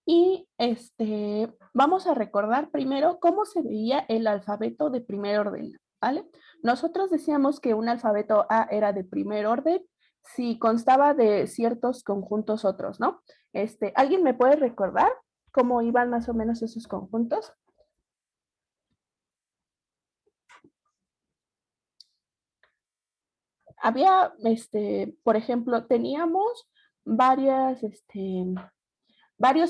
Y vamos a recordar primero cómo se veía el alfabeto de primer orden, ¿vale? Nosotros decíamos que un alfabeto A era de primer orden si constaba de ciertos conjuntos otros, ¿no? ¿Alguien me puede recordar cómo iban más o menos esos conjuntos? Había, por ejemplo, teníamos varios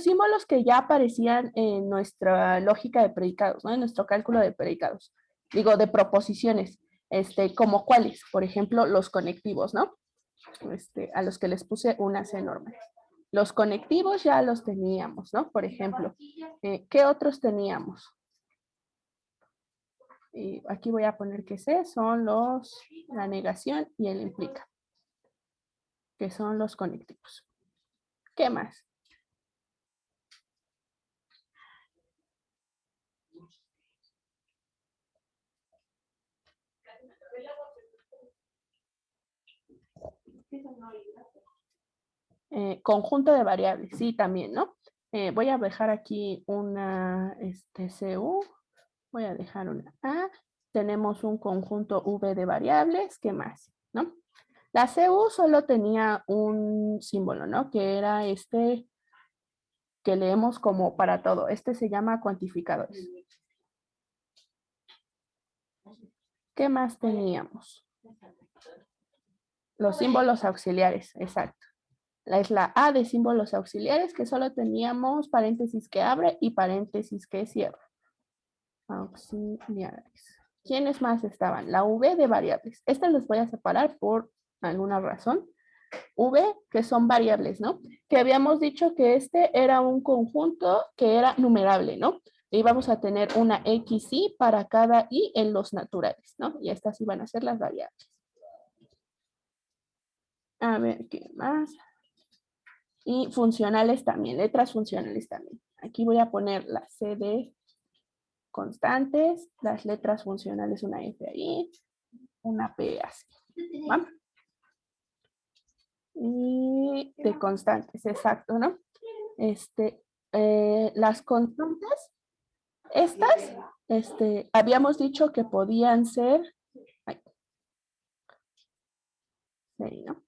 símbolos que ya aparecían en nuestra lógica de predicados, ¿no? En nuestro cálculo de predicados. Digo, de proposiciones, como cuáles, por ejemplo, los conectivos, ¿no? A los que les puse una C enorme. Los conectivos ya los teníamos, ¿no? Por ejemplo, ¿qué otros teníamos? Y aquí voy a poner que C son la negación y el implica, que son los conectivos. ¿Qué más? Conjunto de variables, sí, también, ¿no? Voy a dejar aquí una CU, voy a dejar una A, tenemos un conjunto V de variables, ¿qué más? ¿No? La CU solo tenía un símbolo, ¿no? Que era que leemos como para todo. Se llama cuantificadores. ¿Qué más teníamos? Los símbolos auxiliares, exacto. Es la A de símbolos auxiliares, que solo teníamos paréntesis que abre y paréntesis que cierra. Auxiliares. ¿Quiénes más estaban? La V de variables. Estas las voy a separar por alguna razón. V, que son variables, ¿no? Que habíamos dicho que era un conjunto que era numerable, ¿no? Y vamos a tener una XY para cada I en los naturales, ¿no? Y estas iban a ser las variables. A ver, ¿qué más? Y funcionales también, letras funcionales también. Aquí voy a poner la C de constantes, las letras funcionales, una F ahí, una P así. ¿Va? Y de constantes, exacto, ¿no? Las constantes, estas, habíamos dicho que podían ser, ay, ¿no?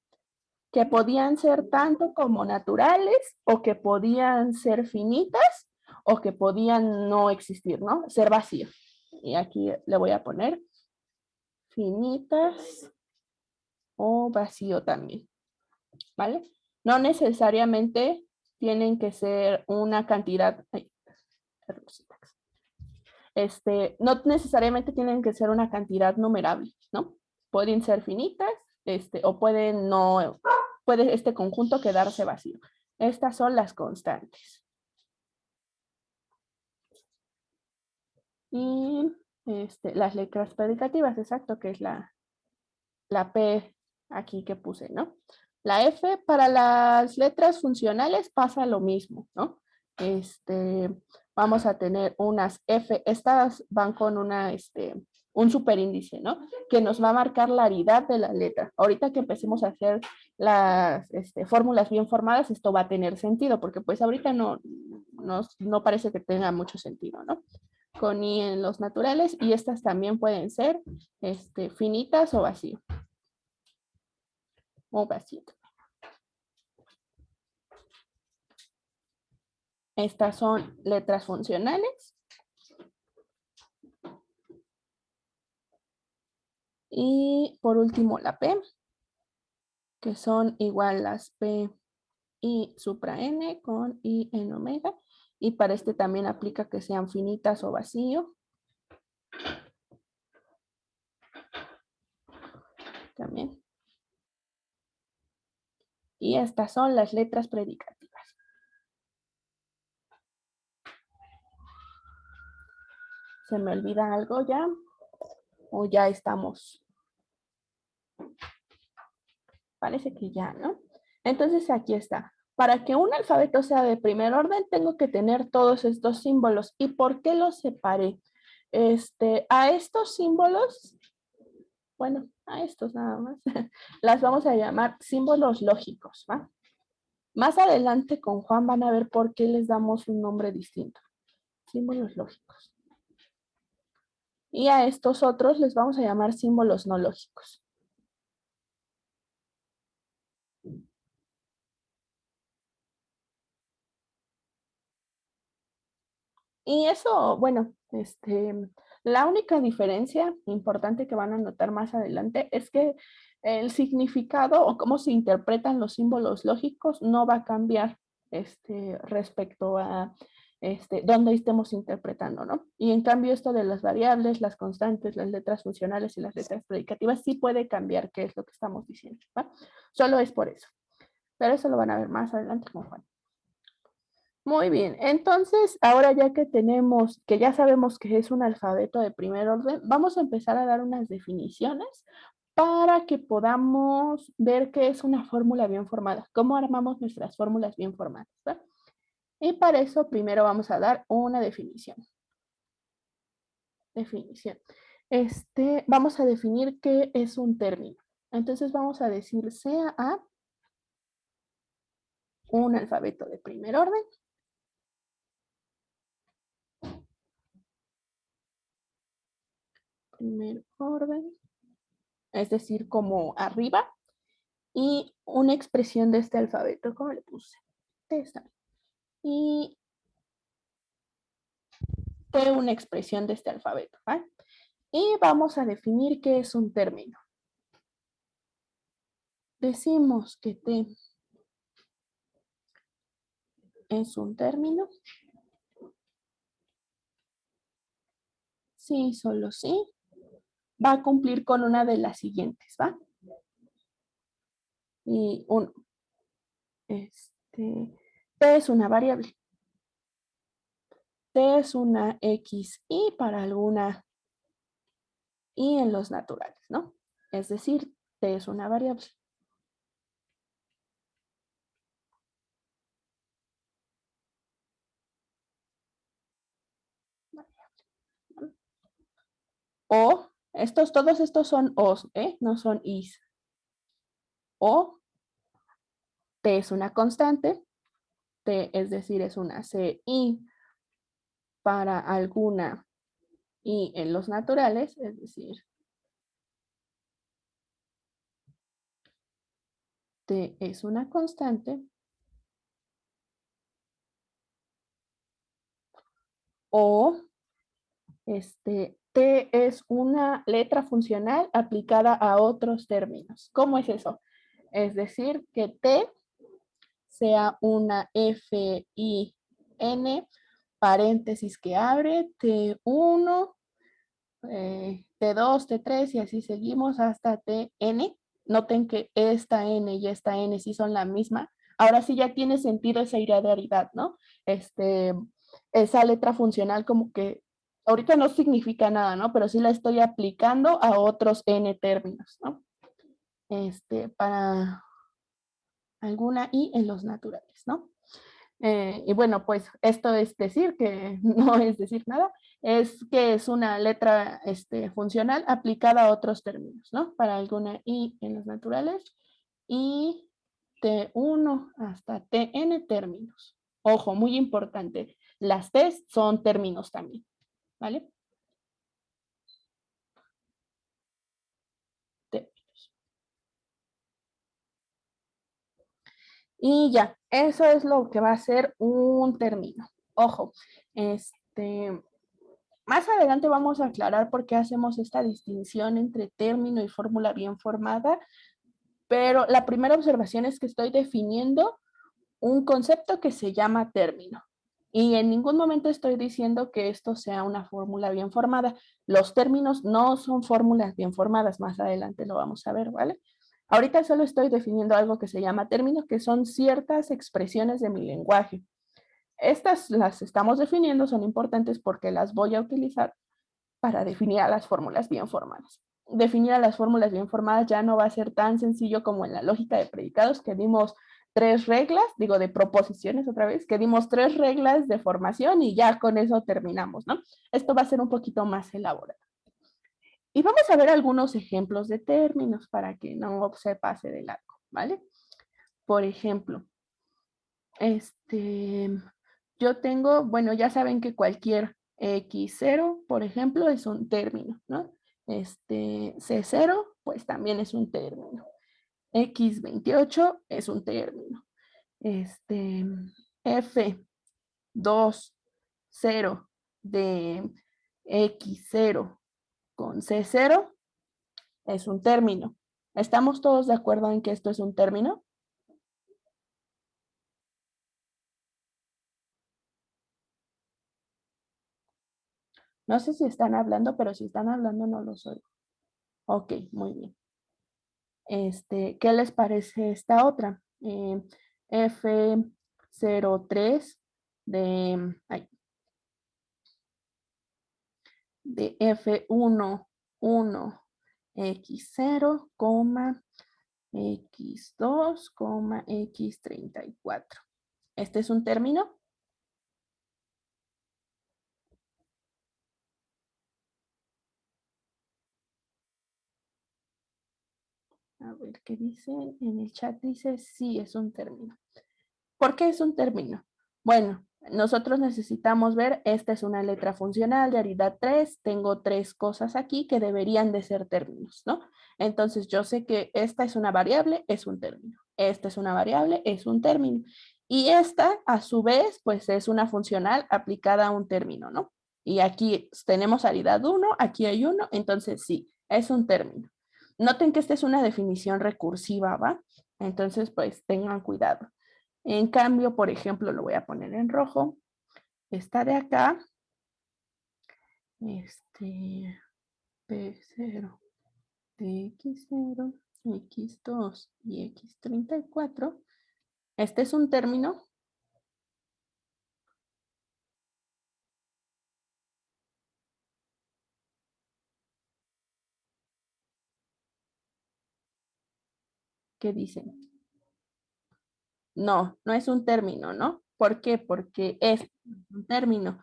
Que podían ser tanto como naturales o que podían ser finitas o que podían no existir, ¿no? Ser vacío. Y aquí le voy a poner finitas o vacío también, ¿vale? No necesariamente tienen que ser una cantidad, no necesariamente tienen que ser una cantidad numerable, ¿no? Pueden ser finitas, o pueden no, puede este conjunto quedarse vacío. Estas son las constantes. Y las letras predicativas, exacto, que es la P aquí que puse, ¿no? La F para las letras funcionales pasa lo mismo, ¿no? Vamos a tener unas F, estas van con un superíndice, ¿no? Que nos va a marcar la aridad de la letra. Ahorita que empecemos a hacer las fórmulas bien formadas, esto va a tener sentido, porque pues ahorita no parece que tenga mucho sentido, ¿no? Con I en los naturales, y estas también pueden ser finitas o vacío. O vacío. Estas son letras funcionales. Y por último la P, que son igual las P y supra N con I en omega. Y para también aplica que sean finitas o vacío. También. Y estas son las letras predicativas. ¿Se me olvida algo ya? ¿O ya estamos? Parece que ya, ¿no? Entonces aquí está. Para que un alfabeto sea de primer orden, tengo que tener todos estos símbolos. ¿Y por qué los separé? A estos símbolos, bueno, a estos nada más, las vamos a llamar símbolos lógicos, ¿va? Más adelante con Juan van a ver por qué les damos un nombre distinto. Símbolos lógicos. Y a estos otros les vamos a llamar símbolos no lógicos. Y eso, bueno, la única diferencia importante que van a notar más adelante es que el significado o cómo se interpretan los símbolos lógicos no va a cambiar respecto a dónde estemos interpretando, ¿no? Y en cambio esto de las variables, las constantes, las letras funcionales y las letras predicativas sí puede cambiar qué es lo que estamos diciendo, ¿va? Solo es por eso. Pero eso lo van a ver más adelante con Juan. Muy bien, entonces ahora ya que tenemos, que ya sabemos que es un alfabeto de primer orden, vamos a empezar a dar unas definiciones para que podamos ver qué es una fórmula bien formada, cómo armamos nuestras fórmulas bien formadas, ¿va? Y para eso primero vamos a dar una definición. Definición. Vamos a definir qué es un término. Entonces vamos a decir sea A un alfabeto de primer orden. Primer orden. Es decir, como arriba, y una expresión de este alfabeto, ¿cómo le puse? Esta. Y T, una expresión de este alfabeto, ¿vale? Y vamos a definir qué es un término. Decimos que T es un término. Sí, solo sí. Va a cumplir con una de las siguientes, ¿va? Y T es una variable. T es una X y para alguna y en los naturales, ¿no? Es decir, T es una variable. O, todos estos son O's, ¿eh? No son I's. O, T es una constante, T es decir, es una CI para alguna I en los naturales, es decir, T es una constante. O, T es una letra funcional aplicada a otros términos. ¿Cómo es eso? Es decir, que T sea una FIN, paréntesis que abre, T1, T2, T3 y así seguimos hasta Tn. Noten que esta N y esta N sí son la misma. Ahora sí ya tiene sentido esa irrealidad, ¿no? Esa letra funcional como que ahorita no significa nada, ¿no? Pero sí la estoy aplicando a otros N términos, ¿no? Para alguna I en los naturales, ¿no? Y bueno, pues esto es decir que no es decir nada, es que es una letra funcional aplicada a otros términos, ¿no? Para alguna I en los naturales y T1 hasta Tn términos. Ojo, muy importante, las T son términos también, ¿vale? Términos. Y ya, eso es lo que va a ser un término. Ojo, más adelante vamos a aclarar por qué hacemos esta distinción entre término y fórmula bien formada, pero la primera observación es que estoy definiendo un concepto que se llama término. Y en ningún momento estoy diciendo que esto sea una fórmula bien formada. Los términos no son fórmulas bien formadas, más adelante lo vamos a ver, ¿vale? Ahorita solo estoy definiendo algo que se llama término, que son ciertas expresiones de mi lenguaje. Estas las estamos definiendo, son importantes porque las voy a utilizar para definir a las fórmulas bien formadas. Definir a las fórmulas bien formadas ya no va a ser tan sencillo como en la lógica de predicados, que dimos tres reglas, digo de proposiciones otra vez, que dimos tres reglas de formación y ya con eso terminamos, ¿no? Esto va a ser un poquito más elaborado. Y vamos a ver algunos ejemplos de términos para que no se pase de largo, ¿vale? Por ejemplo, Yo tengo, bueno, ya saben que cualquier X0, por ejemplo, es un término, ¿no? C0, pues también es un término. X28 es un término. F2, 0 de X0 con C0 es un término. ¿Estamos todos de acuerdo en que esto es un término? No sé si están hablando, pero si están hablando no lo soy. Ok, muy bien. ¿Qué les parece esta otra? F03 de F1, X0, X2, X34. ¿Este es un término? A ver, ¿qué dicen? En el chat dice, sí, es un término. ¿Por qué es un término? Bueno, nosotros necesitamos ver, esta es una letra funcional de aridad 3, tengo tres cosas aquí que deberían de ser términos, ¿no? Entonces yo sé que esta es una variable, es un término. Esta es una variable, es un término. Y esta, a su vez, pues es una funcional aplicada a un término, ¿no? Y aquí tenemos aridad 1, aquí hay 1, entonces sí, es un término. Noten que esta es una definición recursiva, ¿va? Entonces, pues tengan cuidado. En cambio, por ejemplo, lo voy a poner en rojo. Esta de acá, P0, X0, X2 y X34. Este es un término que dicen, no, no es un término, ¿no? ¿Por qué? Porque es un término.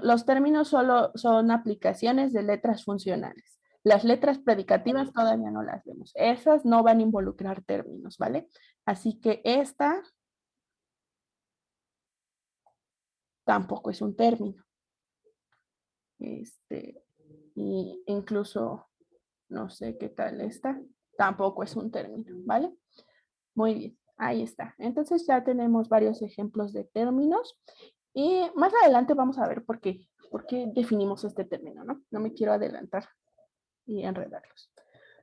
Los términos solo son aplicaciones de letras funcionales. Las letras predicativas todavía no las vemos. Esas no van a involucrar términos, ¿vale? Así que esta tampoco es un término. Y incluso, no sé qué tal esta, tampoco es un término, ¿vale? Muy bien, ahí está. Entonces ya tenemos varios ejemplos de términos y más adelante vamos a ver por qué definimos este término, ¿no? No me quiero adelantar y enredarlos.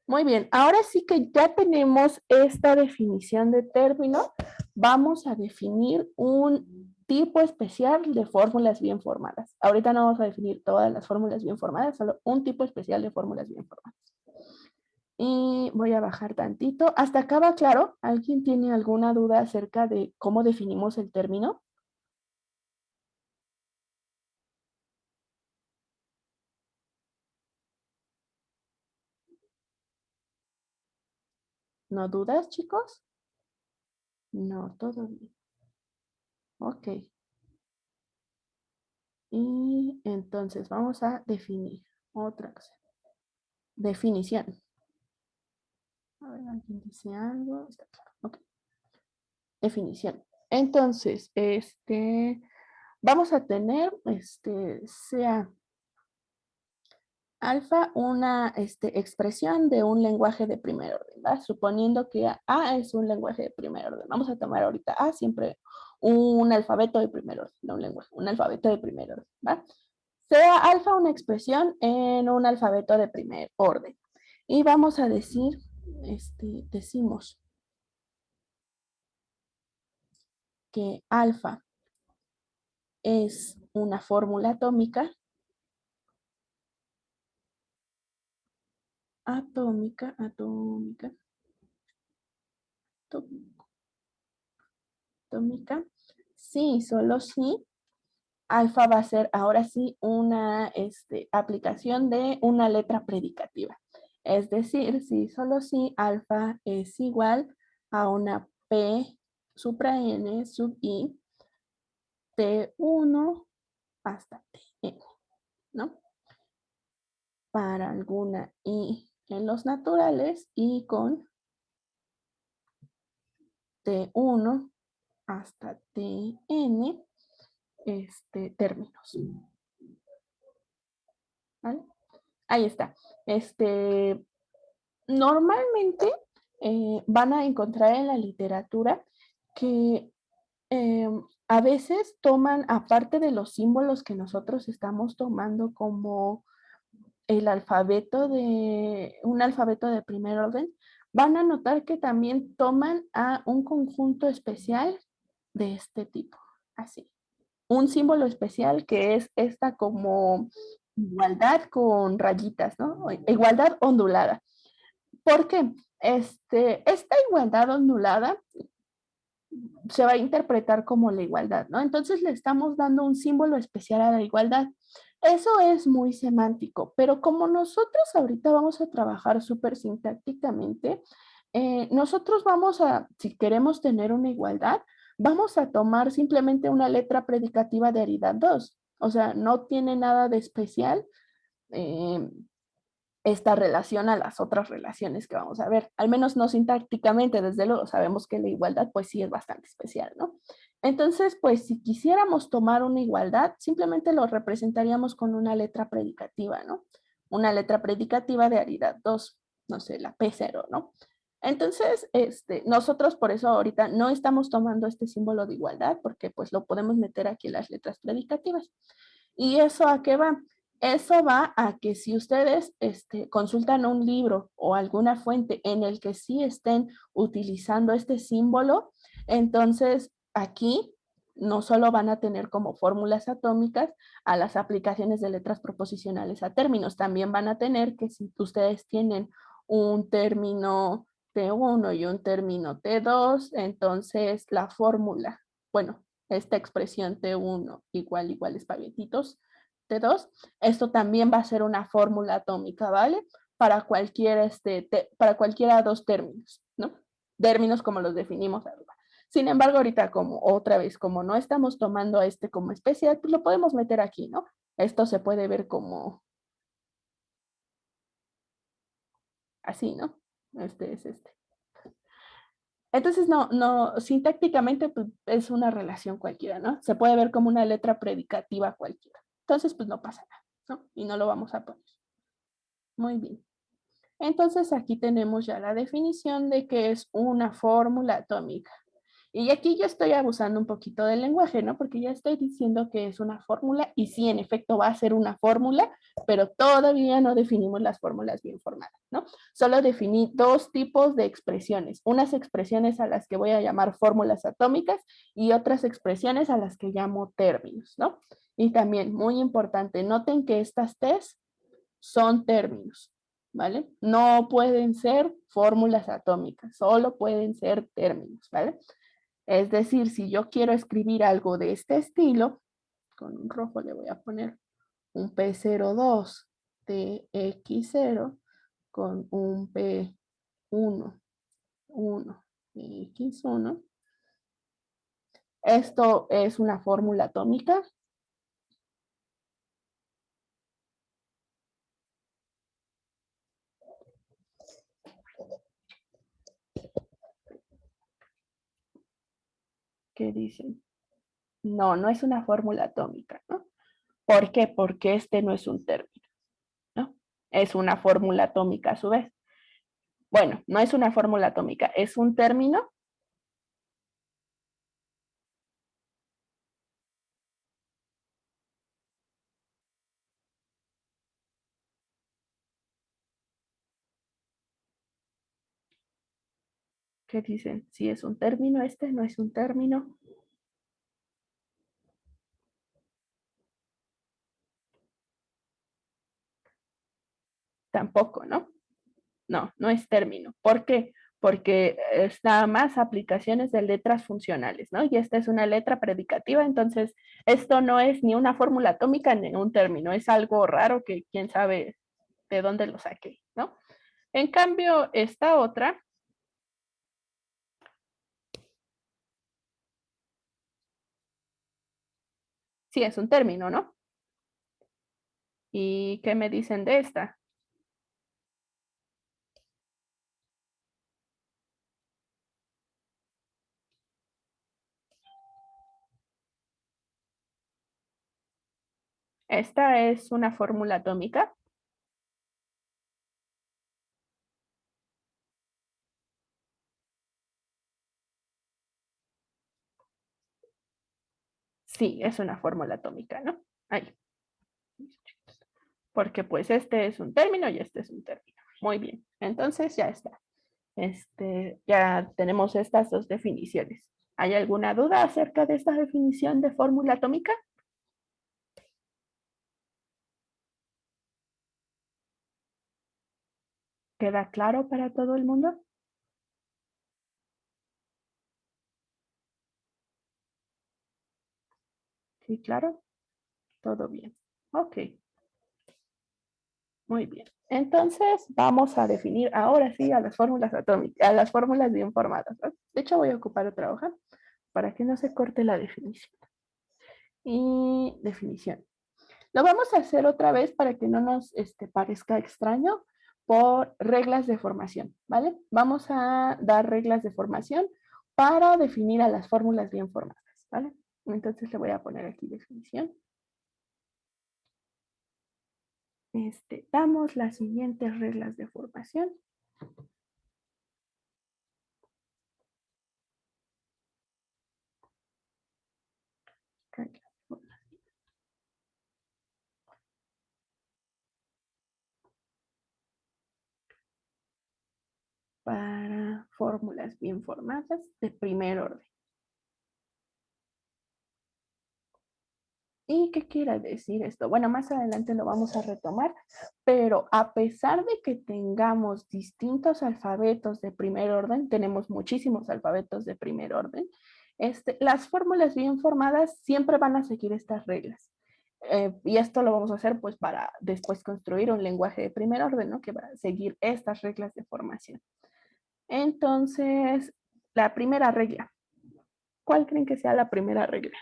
Muy bien, ahora sí que ya tenemos esta definición de término, vamos a definir un tipo especial de fórmulas bien formadas. Ahorita no vamos a definir todas las fórmulas bien formadas, solo un tipo especial de fórmulas bien formadas. Y voy a bajar tantito. ¿Hasta acá va claro? ¿Alguien tiene alguna duda acerca de cómo definimos el término? ¿No dudas, chicos? No, todo bien. Ok. Y entonces vamos a definir otra cosa. Definición. A ver, ¿alguien dice algo? Está claro. Ok. Definición. Entonces, vamos a tener, sea alfa una expresión de un lenguaje de primer orden, ¿va? Suponiendo que A es un lenguaje de primer orden. Vamos a tomar ahorita A siempre un alfabeto de primer orden, no un lenguaje, un alfabeto de primer orden, ¿va? Sea alfa una expresión en un alfabeto de primer orden. Y vamos a decir, decimos que alfa es una fórmula atómica, atómica, atómica, sí, solo sí, alfa va a ser ahora sí una aplicación de una letra predicativa. Es decir, si solo si alfa es igual a una P supra N sub I T1 hasta Tn, ¿no? Para alguna I en los naturales y con T1 hasta Tn términos. ¿Vale? Ahí está. Normalmente van a encontrar en la literatura que a veces toman, aparte de los símbolos que nosotros estamos tomando como el alfabeto un alfabeto de primer orden, van a notar que también toman a un conjunto especial de este tipo, así. Un símbolo especial que es esta como igualdad con rayitas, ¿no? Igualdad ondulada. ¿Por qué? Esta igualdad ondulada se va a interpretar como la igualdad, ¿no? Entonces le estamos dando un símbolo especial a la igualdad. Eso es muy semántico, pero como nosotros ahorita vamos a trabajar súper sintácticamente, nosotros vamos a, si queremos tener una igualdad, vamos a tomar simplemente una letra predicativa de aridad 2. O sea, no tiene nada de especial. eh, esta relación a las otras relaciones que vamos a ver. Al menos no sintácticamente, desde luego sabemos que la igualdad pues sí es bastante especial, ¿no? Entonces, pues si quisiéramos tomar una igualdad, simplemente lo representaríamos con una letra predicativa, ¿no? Una letra predicativa de aridad 2, no sé, la P0, ¿no? Entonces, nosotros por eso ahorita no estamos tomando este símbolo de igualdad, porque pues lo podemos meter aquí en las letras predicativas. ¿Y eso a qué va? Eso va a que si ustedes consultan un libro o alguna fuente en el que sí estén utilizando este símbolo, entonces aquí no solo van a tener como fórmulas atómicas a las aplicaciones de letras proposicionales a términos, también van a tener que si ustedes tienen un término T1 y un término T2, entonces la fórmula, bueno, esta expresión T1 igual espaguetitos T2, esto también va a ser una fórmula atómica, ¿vale? Para para cualquiera dos términos, ¿no? Términos como los definimos arriba. Sin embargo, ahorita como otra vez, como no estamos tomando a como especial, pues lo podemos meter aquí, ¿no? Esto se puede ver como así, ¿no? Este es este. Entonces, sintácticamente pues, es una relación cualquiera, ¿no? Se puede ver como una letra predicativa cualquiera. Entonces, pues no pasa nada, ¿no? Y no lo vamos a poner. Muy bien. Entonces, aquí tenemos ya la definición de qué es una fórmula atómica. Y aquí yo estoy abusando un poquito del lenguaje, ¿no? Porque ya estoy diciendo que es una fórmula y sí, en efecto, va a ser una fórmula, pero todavía no definimos las fórmulas bien formadas, ¿no? Solo definí dos tipos de expresiones, unas expresiones a las que voy a llamar fórmulas atómicas y otras expresiones a las que llamo términos, ¿no? Y también, muy importante, noten que estas tres son términos, ¿vale? No pueden ser fórmulas atómicas, solo pueden ser términos, ¿vale? Es decir, si yo quiero escribir algo de este estilo, con un rojo le voy a poner un P02 TX0 con un P1, 1, TX1. Esto es una fórmula atómica. ¿Qué dicen? No, no es una fórmula atómica, ¿no? ¿Por qué? Porque este no es un término, ¿no? Es una fórmula atómica a su vez. Bueno, no es una fórmula atómica, es un término. ¿Qué dicen? Si es un término, este no es un término. Tampoco, ¿no? No, no es término. ¿Por qué? Porque está más aplicaciones de letras funcionales, ¿no? Y esta es una letra predicativa, entonces esto no es ni una fórmula atómica ni un término, es algo raro que quién sabe de dónde lo saqué, ¿no? En cambio, esta otra, sí es un término, ¿no? ¿Y qué me dicen de esta? Esta es una fórmula atómica. Sí, es una fórmula atómica, ¿no? Ahí. Porque pues este es un término y este es un término. Muy bien, entonces ya está. Ya tenemos estas dos definiciones. ¿Hay alguna duda acerca de esta definición de fórmula atómica? ¿Queda claro para todo el mundo? Sí, claro. Todo bien. Ok, muy bien. Entonces vamos a definir ahora sí a las fórmulas atómicas, a las fórmulas bien formadas, ¿no? De hecho, voy a ocupar otra hoja para que no se corte la definición. Y definición. Lo vamos a hacer otra vez para que no nos parezca extraño por reglas de formación, ¿vale? Vamos a dar reglas de formación para definir a las fórmulas bien formadas, ¿vale? Entonces le voy a poner aquí definición. Damos las siguientes reglas de formación. Para fórmulas bien formadas de primer orden. ¿Y qué quiere decir esto? Bueno, más adelante lo vamos a retomar, pero a pesar de que tengamos distintos alfabetos de primer orden, tenemos muchísimos alfabetos de primer orden, las fórmulas bien formadas siempre van a seguir estas reglas. Y esto lo vamos a hacer pues para después construir un lenguaje de primer orden, ¿no? Que va a seguir estas reglas de formación. Entonces, la primera regla. ¿Cuál creen que sea la primera regla?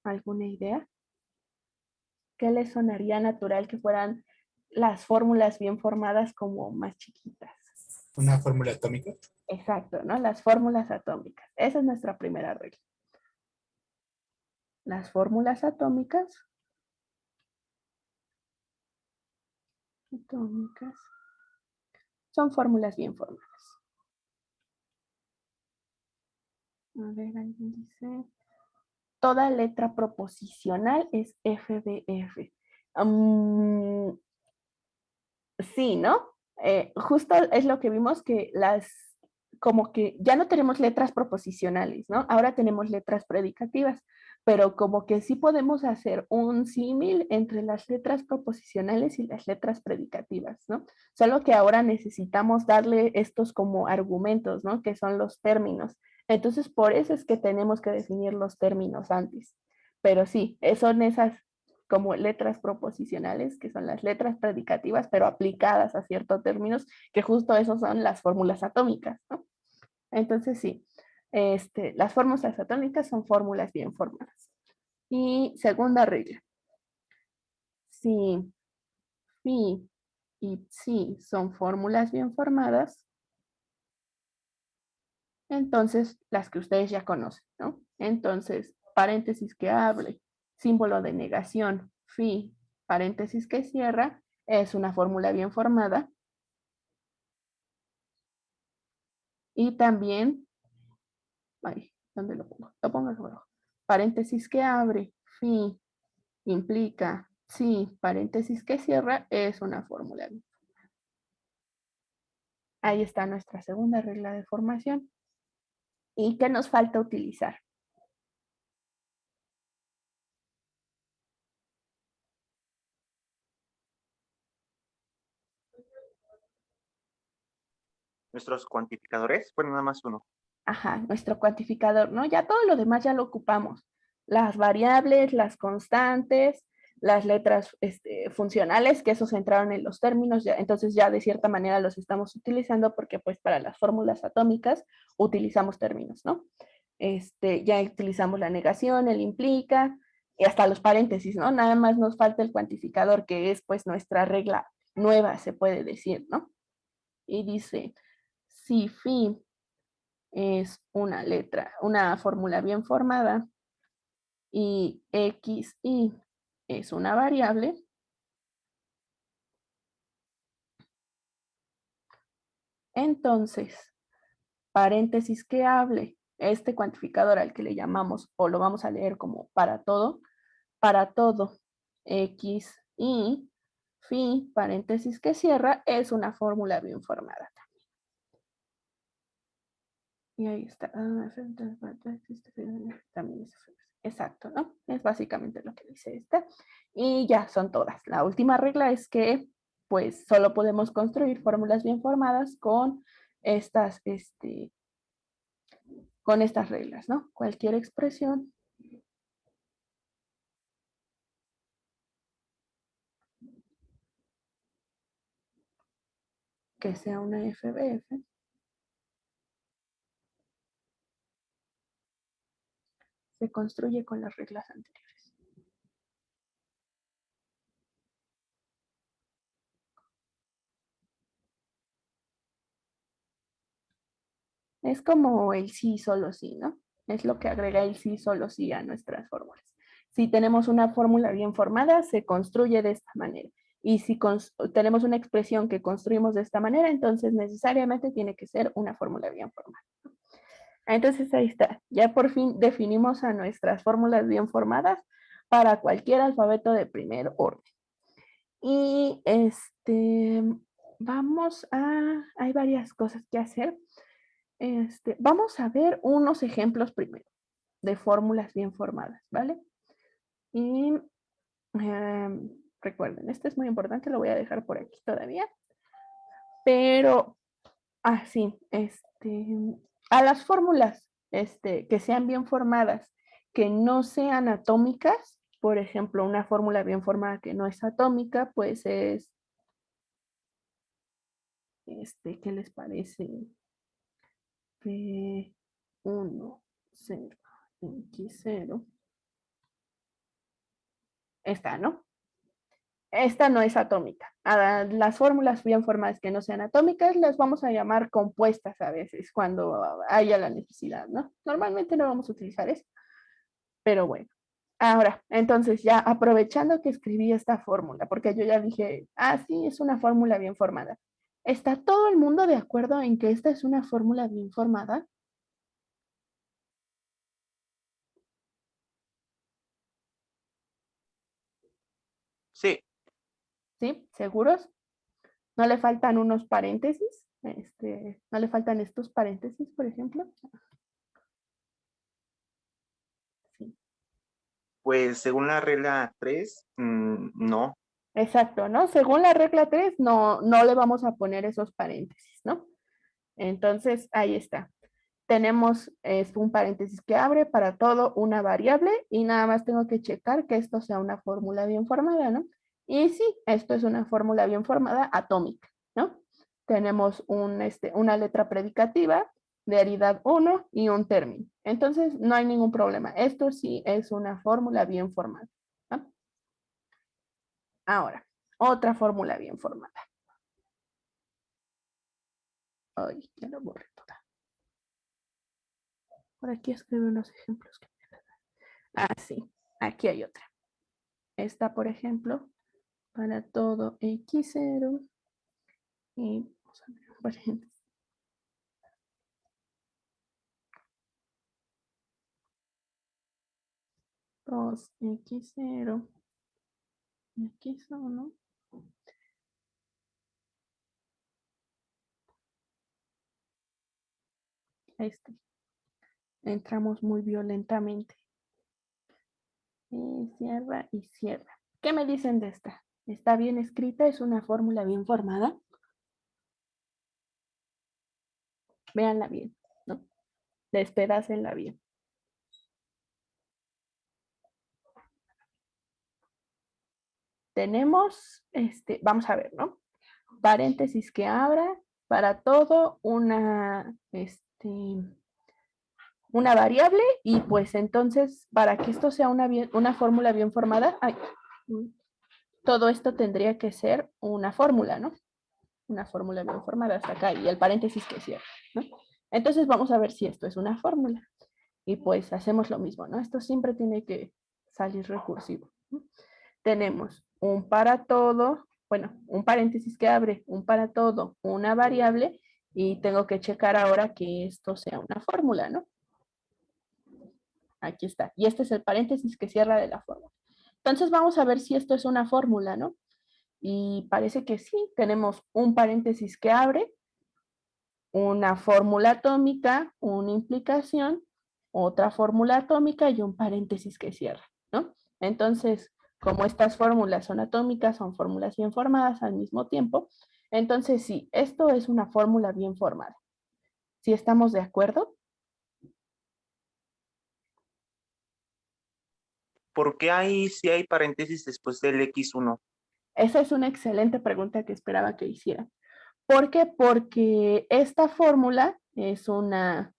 ¿Alguna idea? ¿Qué les sonaría natural que fueran las fórmulas bien formadas como más chiquitas? Una fórmula atómica. Exacto, ¿no? Las fórmulas atómicas. Esa es nuestra primera regla. Las fórmulas atómicas son fórmulas bien formadas. A ver, alguien dice, toda letra proposicional es F de F. Sí, ¿no? Justo es lo que vimos que como que ya no tenemos letras proposicionales, ¿no? Ahora tenemos letras predicativas, pero como que sí podemos hacer un símil entre las letras proposicionales y las letras predicativas, ¿no? Solo que ahora necesitamos darle estos como argumentos, ¿no? Que son los términos. Entonces, por eso es que tenemos que definir los términos antes. Pero sí, son esas como letras proposicionales, que son las letras predicativas, pero aplicadas a ciertos términos, que justo esos son las fórmulas atómicas, ¿no? Entonces, sí, las fórmulas atómicas son fórmulas bien formadas. Y segunda regla, si fi y psi son fórmulas bien formadas, entonces las que ustedes ya conocen, ¿no? Entonces, paréntesis que abre, símbolo de negación, fi, paréntesis que cierra, es una fórmula bien formada. Y también, ay, ¿dónde lo pongo? Lo pongo abajo. Paréntesis que abre, fi, implica, sí, paréntesis que cierra, es una fórmula. Ahí está nuestra segunda regla de formación. ¿Y qué nos falta utilizar? Nuestros cuantificadores, bueno, nada más uno. Ajá, nuestro cuantificador, ¿no? Ya todo lo demás ya lo ocupamos. Las variables, las constantes, las letras funcionales, que esos entraron en los términos, ya, entonces ya de cierta manera los estamos utilizando porque pues para las fórmulas atómicas utilizamos términos, ¿no? Ya utilizamos la negación, el implica, y hasta los paréntesis, ¿no? Nada más nos falta el cuantificador, que es pues nuestra regla nueva, se puede decir, ¿no? Y dice, si fi es una letra, una fórmula bien formada y XY es una variable, entonces, paréntesis que hable, este cuantificador al que le llamamos, o lo vamos a leer como para todo, X, Y, fin, paréntesis que cierra, es una fórmula bien formada. Y ahí está. También es exacto, ¿no? Es básicamente lo que dice esta. Y ya son todas. La última regla es que, pues, solo podemos construir fórmulas bien formadas con estas, con estas reglas, ¿no? Cualquier expresión que sea una FBF se construye con las reglas anteriores. Es como el sí, solo sí, ¿no? Es lo que agrega el sí, solo sí a nuestras fórmulas. Si tenemos una fórmula bien formada, se construye de esta manera. Y si tenemos una expresión que construimos de esta manera, entonces necesariamente tiene que ser una fórmula bien formada. Entonces ahí está. Ya por fin definimos a nuestras fórmulas bien formadas para cualquier alfabeto de primer orden. Y hay varias cosas que hacer. Vamos a ver unos ejemplos primero de fórmulas bien formadas, ¿vale? Y recuerden, este es muy importante, lo voy a dejar por aquí todavía. Pero, así, a las fórmulas que sean bien formadas, que no sean atómicas, por ejemplo, una fórmula bien formada que no es atómica, pues es, ¿qué les parece? P1, 0, X0. Esta, ¿no? Esta no es atómica. A las fórmulas bien formadas que no sean atómicas las vamos a llamar compuestas a veces cuando haya la necesidad, ¿no? Normalmente no vamos a utilizar eso, pero bueno. Ahora, entonces ya aprovechando que escribí esta fórmula, porque yo ya dije, sí, es una fórmula bien formada. ¿Está todo el mundo de acuerdo en que esta es una fórmula bien formada? Sí, ¿Sí? ¿Seguros? ¿No le faltan unos paréntesis? ¿No le faltan estos paréntesis, por ejemplo? Sí. pues según la regla 3, no. Exacto, ¿no? Según la regla 3, no, no le vamos a poner esos paréntesis, ¿no? Entonces, ahí está. Tenemos un paréntesis que abre para todo una variable y nada más tengo que checar que esto sea una fórmula bien formada, ¿no? Y sí, esto es una fórmula bien formada atómica, ¿no? Tenemos una letra predicativa, deidad 1 y un término. Entonces, no hay ningún problema. Esto sí es una fórmula bien formada, ¿no? Ahora, otra fórmula bien formada. Ay, ya lo borré toda. Por aquí escribe unos ejemplos. Sí, aquí hay otra. Esta, por ejemplo, para todo X0 y vamos a ver un paréntesis. 2X0 X1. Entramos muy violentamente. Y cierra y cierra. ¿Qué me dicen de esta? ¿Está bien escrita? ¿Es una fórmula bien formada? Véanla bien, ¿no? Despedácenla bien. Tenemos, vamos a ver, ¿no? Paréntesis que abra para todo una variable y pues entonces para que esto sea una fórmula bien formada, todo esto tendría que ser una fórmula, ¿no? Una fórmula bien formada hasta acá y el paréntesis que cierra, ¿no? Entonces vamos a ver si esto es una fórmula. Y pues hacemos lo mismo, ¿no? Esto siempre tiene que salir recursivo, ¿no? Tenemos un para todo, bueno, un paréntesis que abre, un para todo, una variable, y tengo que checar ahora que esto sea una fórmula, ¿no? Aquí está. Y este es el paréntesis que cierra de la fórmula. Entonces vamos a ver si esto es una fórmula, ¿no? Y parece que sí, tenemos un paréntesis que abre, una fórmula atómica, una implicación, otra fórmula atómica y un paréntesis que cierra, ¿no? Entonces, como estas fórmulas son atómicas, son fórmulas bien formadas al mismo tiempo, entonces sí, esto es una fórmula bien formada. ¿Sí estamos de acuerdo? ¿Por qué hay, si hay paréntesis después del X1? Esa es una excelente pregunta que esperaba que hiciera. ¿Por qué? Porque esta fórmula es una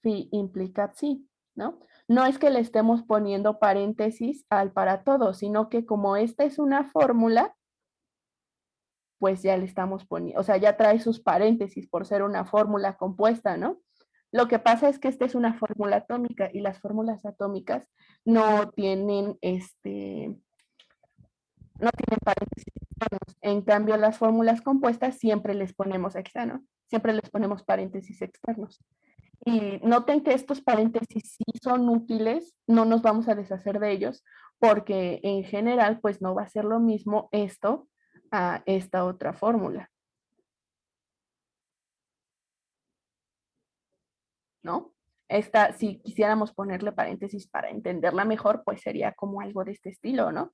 phi implica psi, ¿no? No es que le estemos poniendo paréntesis al para todo, sino que como esta es una fórmula, pues ya le estamos poniendo, o sea, ya trae sus paréntesis por ser una fórmula compuesta, ¿no? Lo que pasa es que esta es una fórmula atómica y las fórmulas atómicas no tienen no tienen paréntesis externos. En cambio, las fórmulas compuestas siempre les ponemos externos, siempre les ponemos paréntesis externos. Y noten que estos paréntesis sí son útiles, no nos vamos a deshacer de ellos, porque en general, pues no va a ser lo mismo esto a esta otra fórmula, ¿no? Esta, si quisiéramos ponerle paréntesis para entenderla mejor, pues sería como algo de este estilo, ¿no?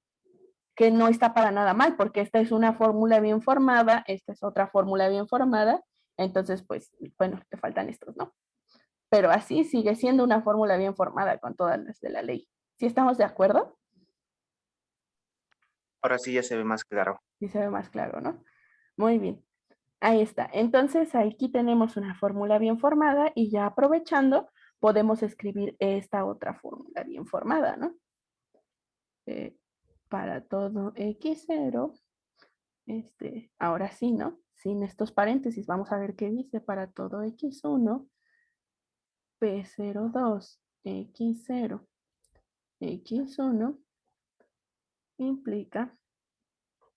Que no está para nada mal, porque esta es una fórmula bien formada, esta es otra fórmula bien formada, entonces, pues, bueno, te faltan estos, ¿no? Pero así sigue siendo una fórmula bien formada con todas las de la ley. ¿Sí estamos de acuerdo? Ahora sí ya se ve más claro. Sí se ve más claro, ¿no? Muy bien. Ahí está. Entonces, aquí tenemos una fórmula bien formada y ya aprovechando, podemos escribir esta otra fórmula bien formada, ¿no? Eh, para todo x0, ahora sí, ¿no? Sin estos paréntesis, vamos a ver qué dice para todo x1, p02, x0, x1 implica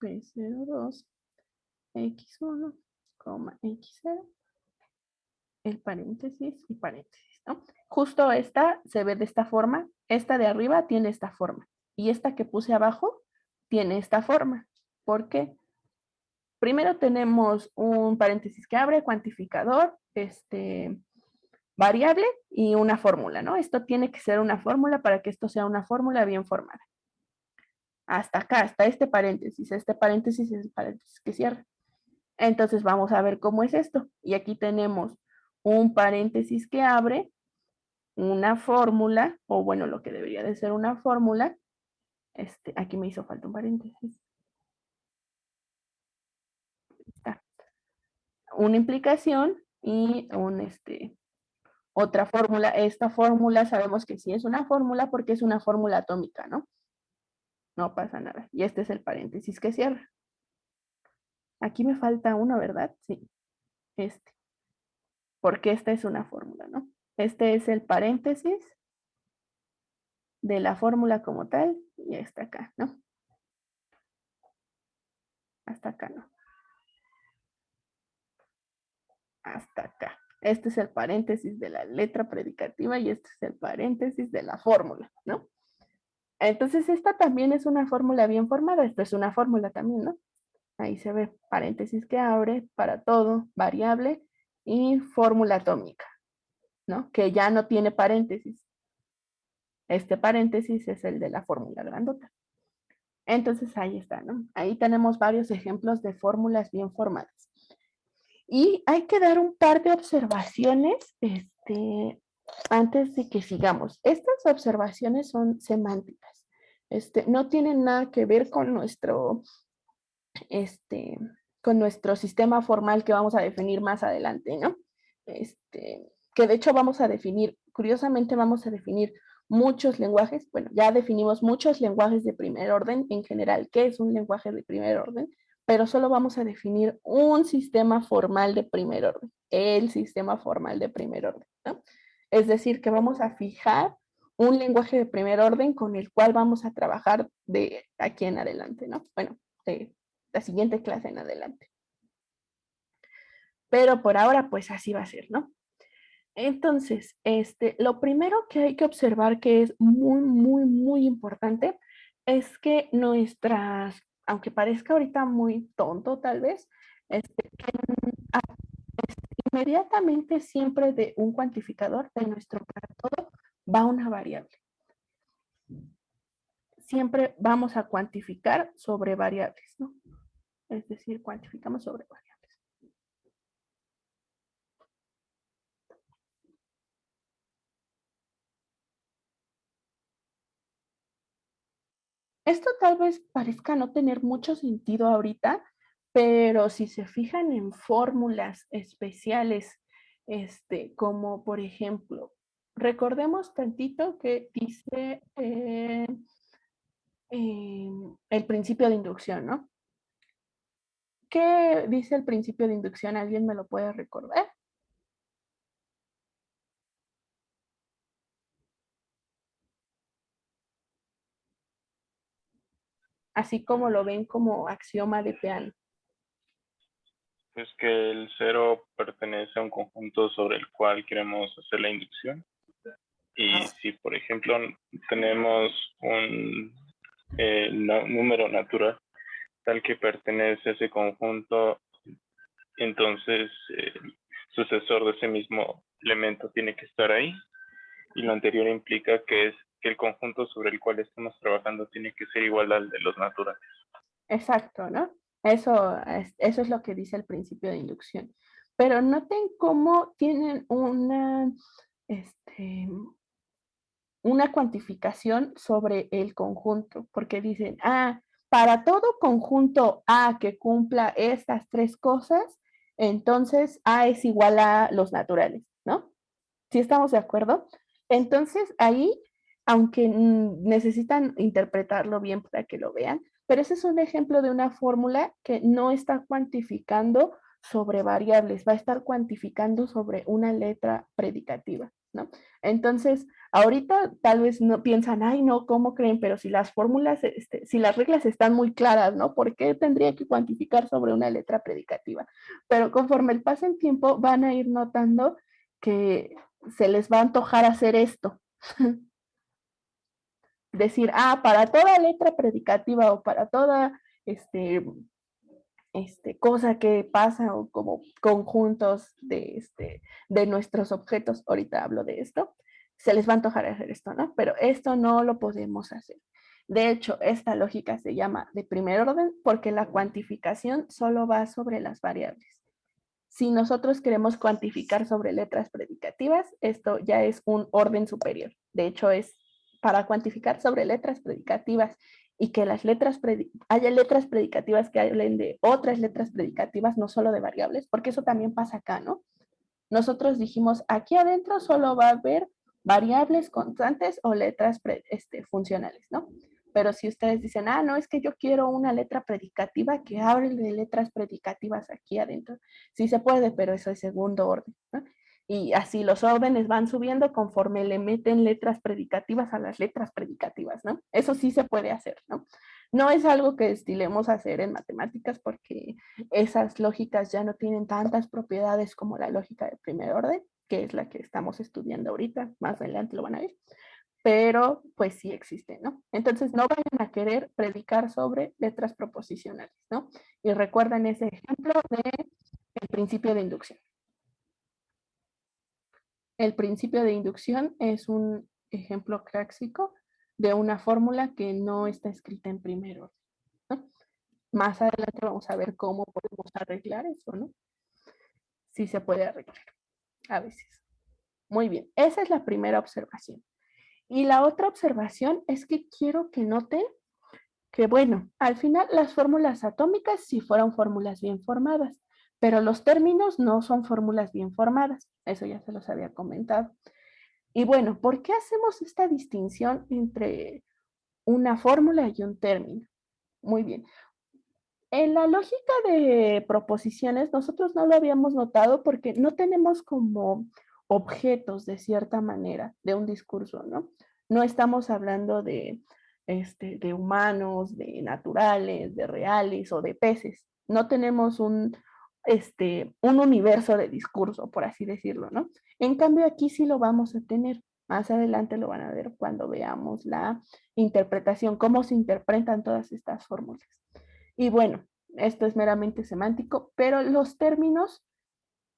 p02, x1, x0, el paréntesis y paréntesis, ¿no? Justo esta se ve de esta forma, esta de arriba tiene esta forma y esta que puse abajo tiene esta forma. ¿Por qué? Primero tenemos un paréntesis que abre, cuantificador, variable y una fórmula, ¿no? Esto tiene que ser una fórmula para que esto sea una fórmula bien formada. Hasta acá, hasta este paréntesis es el paréntesis que cierra. Entonces vamos a ver cómo es esto. Y aquí tenemos un paréntesis que abre, una fórmula, o bueno, lo que debería de ser una fórmula. Aquí me hizo falta un paréntesis. Está. Una implicación y otra fórmula. Esta fórmula sabemos que sí es una fórmula porque es una fórmula atómica, ¿no? No pasa nada. Y este es el paréntesis que cierra. Aquí me falta uno, ¿verdad? Sí, este. Porque esta es una fórmula, ¿no? Este es el paréntesis de la fórmula como tal y hasta acá, ¿no? Hasta acá, ¿no? Hasta acá. Este es el paréntesis de la letra predicativa y este es el paréntesis de la fórmula, ¿no? Entonces esta también es una fórmula bien formada, esto es una fórmula también, ¿no? Ahí se ve paréntesis que abre para todo, variable y fórmula atómica, ¿no? Que ya no tiene paréntesis. Este paréntesis es el de la fórmula grandota. Entonces ahí está, ¿no? Ahí tenemos varios ejemplos de fórmulas bien formadas. Y hay que dar un par de observaciones antes de que sigamos. Estas observaciones son semánticas. No tienen nada que ver con nuestro sistema formal que vamos a definir más adelante, ¿no? Que de hecho vamos a definir, curiosamente vamos a definir muchos lenguajes, bueno, ya definimos muchos lenguajes de primer orden en general. ¿Qué es un lenguaje de primer orden? pero solo vamos a definir un sistema formal de primer orden, el sistema formal de primer orden, ¿no? Es decir, que vamos a fijar un lenguaje de primer orden con el cual vamos a trabajar de aquí en adelante, ¿no? Bueno, de la siguiente clase en adelante. Pero por ahora, pues así va a ser, ¿no? Entonces, lo primero que hay que observar que es muy importante es que aunque parezca ahorita muy tonto tal vez, que inmediatamente siempre de un cuantificador de nuestro para todo va una variable. Siempre vamos a cuantificar sobre variables, ¿no? Es decir, cuantificamos sobre variables. Esto tal vez parezca no tener mucho sentido ahorita, pero si se fijan en fórmulas especiales, como por ejemplo, recordemos tantito que dice el principio de inducción, ¿no? ¿Qué dice el principio de inducción? ¿Alguien me lo puede recordar? Así como lo ven como axioma de Peano. Pues que el cero pertenece a un conjunto sobre el cual queremos hacer la inducción. Y si, por ejemplo, tenemos un número natural tal que pertenece a ese conjunto, entonces el sucesor de ese mismo elemento tiene que estar ahí. Y lo anterior implica que el conjunto sobre el cual estamos trabajando tiene que ser igual al de los naturales. Exacto, ¿no? Eso es lo que dice el principio de inducción. Pero noten cómo tienen una cuantificación sobre el conjunto, porque dicen, para todo conjunto A que cumpla estas tres cosas, entonces A es igual a los naturales, ¿no? ¿Sí estamos de acuerdo? Entonces ahí, aunque necesitan interpretarlo bien para que lo vean, pero ese es un ejemplo de una fórmula que no está cuantificando sobre variables, va a estar cuantificando sobre una letra predicativa, ¿no? Entonces, ahorita tal vez no piensan, ay, no, ¿cómo creen? Pero si las fórmulas, si las reglas están muy claras, ¿no? ¿Por qué tendría que cuantificar sobre una letra predicativa? Pero conforme el paso en tiempo, van a ir notando que se les va a antojar hacer esto. Decir, para toda letra predicativa o para toda cosa que pasa o como conjuntos de nuestros objetos, ahorita hablo de esto, se les va a antojar hacer esto, ¿no? Pero esto no lo podemos hacer. De hecho, esta lógica se llama de primer orden porque la cuantificación solo va sobre las variables. Si nosotros queremos cuantificar sobre letras predicativas, esto ya es un orden superior. De hecho, es para cuantificar sobre letras predicativas y que haya letras predicativas que hablen de otras letras predicativas, no solo de variables, porque eso también pasa acá, ¿no? Nosotros dijimos, aquí adentro solo va a haber variables, constantes o letras funcionales, ¿no? Pero si ustedes dicen, no, es que yo quiero una letra predicativa que hable de letras predicativas aquí adentro. Sí se puede, pero eso es segundo orden, ¿no? Y así los órdenes van subiendo conforme le meten letras predicativas a las letras predicativas, ¿no? Eso sí se puede hacer, ¿no? No es algo que estilemos hacer en matemáticas porque esas lógicas ya no tienen tantas propiedades como la lógica de primer orden, que es la que estamos estudiando ahorita, más adelante lo van a ver, pero pues sí existe, ¿no? Entonces no vayan a querer predicar sobre letras proposicionales, ¿no? Y recuerden ese ejemplo del principio de inducción. El principio de inducción es un ejemplo clásico de una fórmula que no está escrita en primer orden, ¿no? Más adelante vamos a ver cómo podemos arreglar eso, ¿no? Sí se puede arreglar a veces. Muy bien, esa es la primera observación. Y la otra observación es que quiero que noten que, bueno, al final las fórmulas atómicas sí fueron fórmulas bien formadas, pero los términos no son fórmulas bien formadas. Eso ya se los había comentado. Y bueno, ¿por qué hacemos esta distinción entre una fórmula y un término? Muy bien. En la lógica de proposiciones, nosotros no lo habíamos notado porque no tenemos como objetos de cierta manera de un discurso, ¿no? No estamos hablando de humanos, de naturales, de reales o de peces. No tenemos un universo de discurso, por así decirlo, ¿no? En cambio, aquí sí lo vamos a tener. Más adelante lo van a ver cuando veamos la interpretación, cómo se interpretan todas estas fórmulas. Y bueno, esto es meramente semántico, pero los términos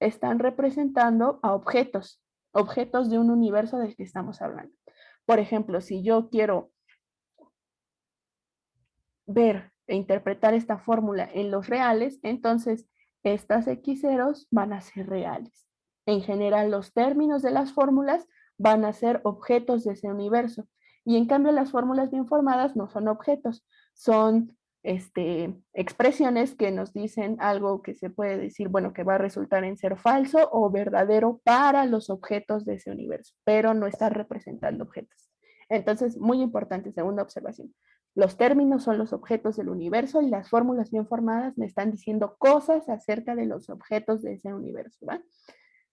están representando a objetos, objetos de un universo del que estamos hablando. Por ejemplo, si yo quiero ver e interpretar esta fórmula en los reales, entonces estas x ceros van a ser reales. En general, los términos de las fórmulas van a ser objetos de ese universo. Y en cambio, las fórmulas bien formadas no son objetos, son expresiones que nos dicen algo que se puede decir, bueno, que va a resultar en ser falso o verdadero para los objetos de ese universo, pero no está representando objetos. Entonces, muy importante, segunda observación. Los términos son los objetos del universo y las fórmulas bien formadas me están diciendo cosas acerca de los objetos de ese universo, ¿va?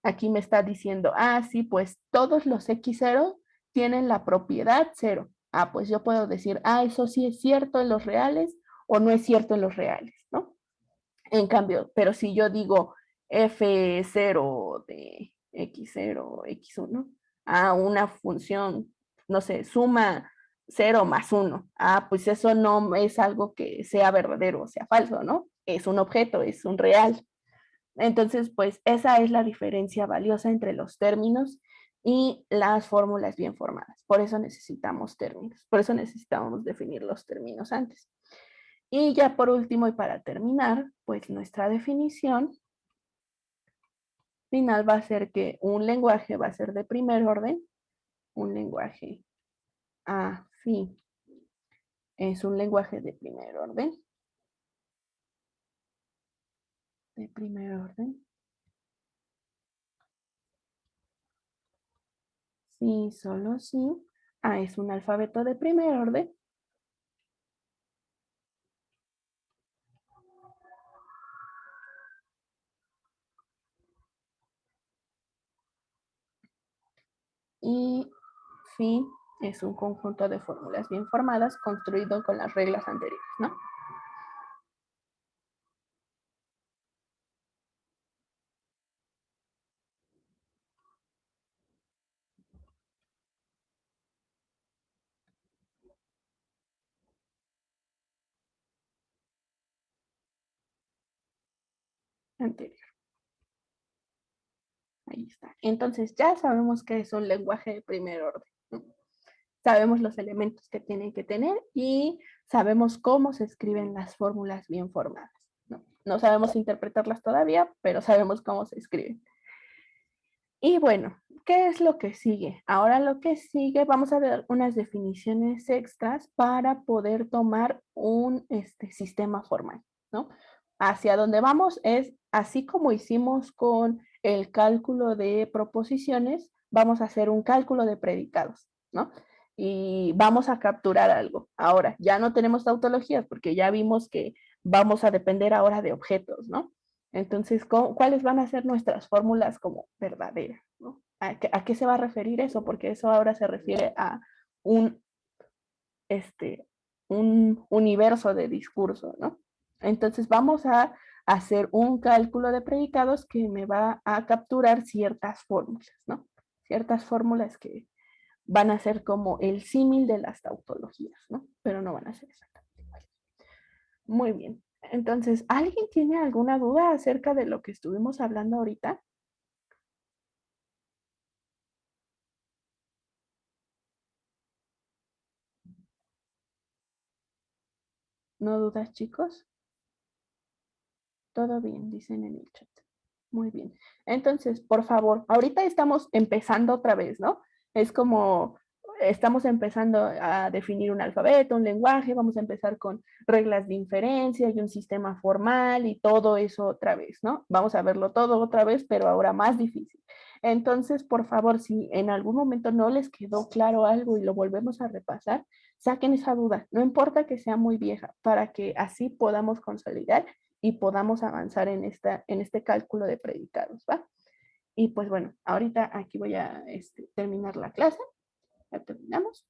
Aquí me está diciendo, sí, pues todos los x0 tienen la propiedad 0. Pues yo puedo decir, eso sí es cierto en los reales o no es cierto en los reales, ¿no? En cambio, pero si yo digo f0 de x0, x1, a una función, no sé, suma 0 más 1, pues eso no es algo que sea verdadero o sea falso, ¿no? Es un objeto, es un real. Entonces, pues esa es la diferencia valiosa entre los términos y las fórmulas bien formadas. Por eso necesitamos términos, por eso necesitamos definir los términos antes. Y ya por último y para terminar, pues nuestra definición final va a ser que un lenguaje va a ser de primer orden, un lenguaje sí, es un lenguaje de primer orden, sí, solo sí, es un alfabeto de primer orden, y fin es un conjunto de fórmulas bien formadas construido con las reglas anteriores, ¿no? Anterior. Ahí está. Entonces ya sabemos que es un lenguaje de primer orden, ¿no? Sabemos los elementos que tienen que tener y sabemos cómo se escriben las fórmulas bien formadas, ¿no? No sabemos interpretarlas todavía, pero sabemos cómo se escriben. Y bueno, ¿qué es lo que sigue? Ahora lo que sigue, vamos a ver unas definiciones extras para poder tomar un sistema formal, ¿no? Hacia donde vamos es, así como hicimos con el cálculo de proposiciones, vamos a hacer un cálculo de predicados, ¿no? Y vamos a capturar algo. Ahora, ya no tenemos tautologías porque ya vimos que vamos a depender ahora de objetos, ¿no? Entonces, ¿cuáles van a ser nuestras fórmulas como verdaderas, ¿no? ¿A qué se va a referir eso? Porque eso ahora se refiere a un, un universo de discurso, ¿no? Entonces, vamos a hacer un cálculo de predicados que me va a capturar ciertas fórmulas, ¿no? Ciertas fórmulas que van a ser como el símil de las tautologías, ¿no? Pero no van a ser exactamente iguales. Muy bien. Entonces, ¿alguien tiene alguna duda acerca de lo que estuvimos hablando ahorita? ¿No dudas, chicos? Todo bien, dicen en el chat. Muy bien. Entonces, por favor, ahorita estamos empezando otra vez, ¿no? Es como estamos empezando a definir un alfabeto, un lenguaje, vamos a empezar con reglas de inferencia y un sistema formal y todo eso otra vez, ¿no? Vamos a verlo todo otra vez, pero ahora más difícil. Entonces, por favor, si en algún momento no les quedó claro algo y lo volvemos a repasar, Saquen esa duda, no importa que sea muy vieja, para que así podamos consolidar y podamos avanzar en este cálculo de predicados, ¿va? Y pues bueno, ahorita aquí voy a terminar la clase. Ya terminamos.